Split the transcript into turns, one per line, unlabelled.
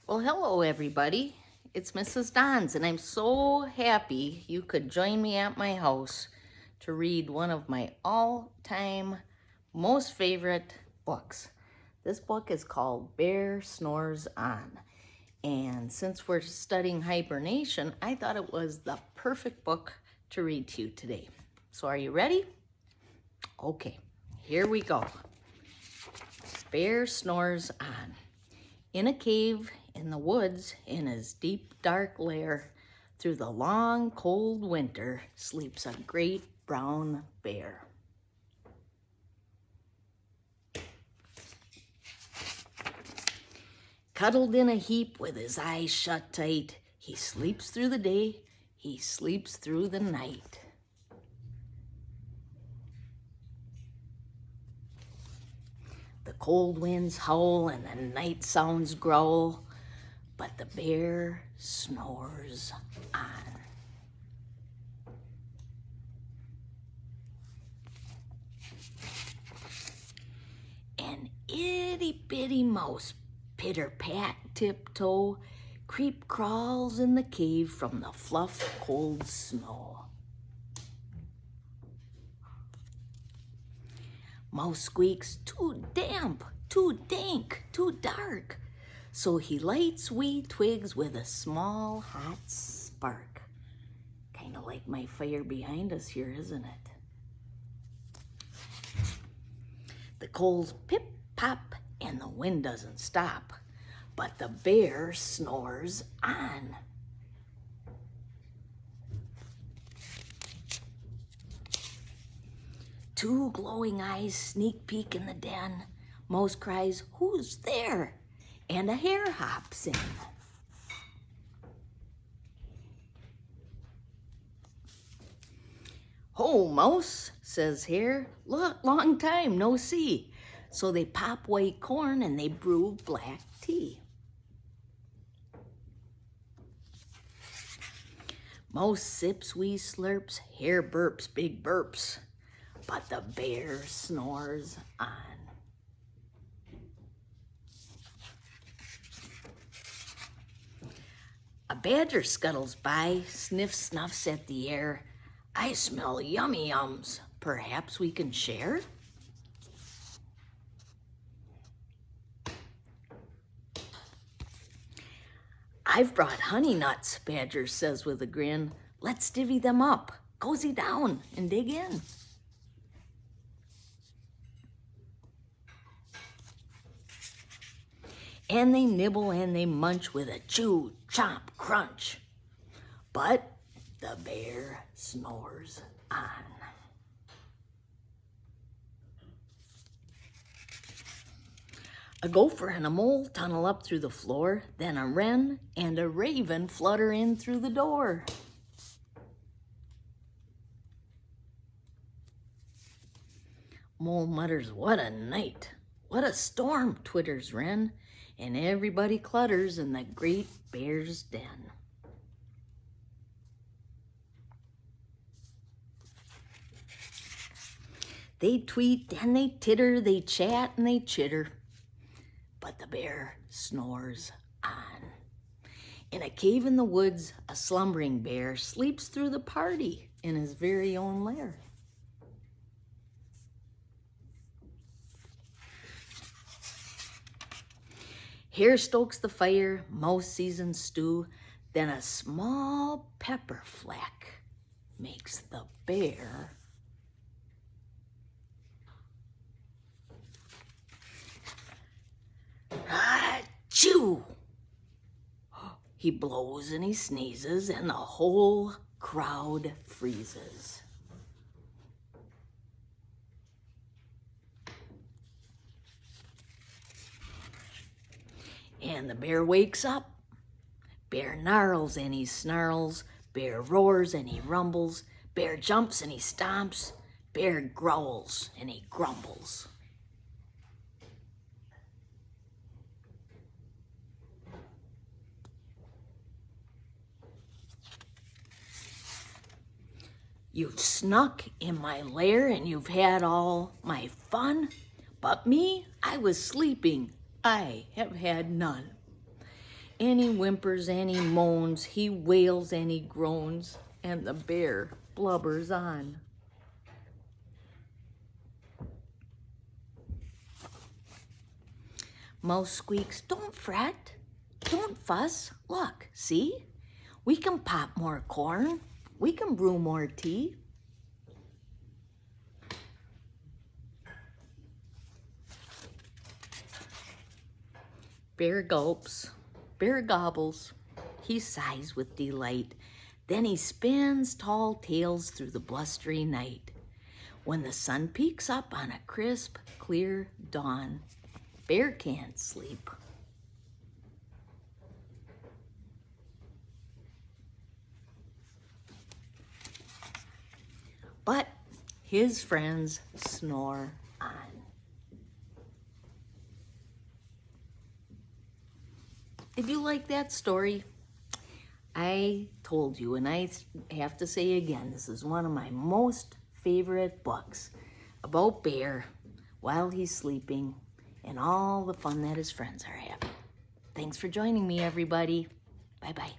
Well, hello everybody. It's Mrs. Dons, and I'm so happy you could join me at my house to read one of my all-time most favorite books. This book is called Bear Snores On. And since we're studying hibernation, I thought it was the perfect book to read to you today. So are you ready? Okay, here we go. Bear Snores On. In a cave in the woods, in his deep dark lair, through the long cold winter, sleeps a great brown bear. Cuddled in a heap with his eyes shut tight, he sleeps through the day, he sleeps through the night. The cold winds howl and the night sounds growl, but the bear snores on. An itty-bitty mouse, pitter-pat, tiptoe, creep crawls in the cave from the fluff cold snow. Mouse squeaks, too damp, too dank, too dark. So he lights wee twigs with a small hot spark. Kind of like my fire behind us here, isn't it? The coals pip pop and the wind doesn't stop, but the bear snores on. Two glowing eyes sneak peek in the den. Mouse cries, "Who's there?" And a hare hops in. "Ho, Mouse," says Hare, "look, long time no see." So they pop white corn and they brew black tea. Mouse sips wee slurps, Hare burps big burps, but the bear snores on. A badger scuttles by, sniffs snuffs at the air. "I smell yummy yums. Perhaps we can share?" "I've brought honey nuts," Badger says with a grin. "Let's divvy them up. Cozy down and dig in." And they nibble and they munch with a chew, chomp, crunch. But the bear snores on. A gopher and a mole tunnel up through the floor, then a wren and a raven flutter in through the door. Mole mutters, "What a night! What a storm!" twitters wren, and everybody clutters in the great bear's den. They tweet and they titter, they chat and they chitter, but the bear snores on. In a cave in the woods, a slumbering bear sleeps through the party in his very own lair. Hare stokes the fire, Mouse seasons stew, then a small pepper flack makes the bear achoo! He blows and he sneezes and the whole crowd freezes. And the bear wakes up. Bear gnarls and he snarls. Bear roars and he rumbles. Bear jumps and he stomps. Bear growls and he grumbles. You've snuck in my lair and you've had all my fun, but me, I was sleeping. I have had none. And he whimpers and he moans, he wails and he groans, and the bear blubbers on. Mouse squeaks, don't fret, don't fuss, look, see? We can pop more corn, we can brew more tea. Bear gulps, bear gobbles, he sighs with delight. Then he spins tall tales through the blustery night. When the sun peeks up on a crisp, clear dawn, bear can't sleep. But his friends snore on. Did you like that story? I told you, and I have to say again, this is one of my most favorite books about Bear while he's sleeping and all the fun that his friends are having. Thanks for joining me, everybody. Bye-bye.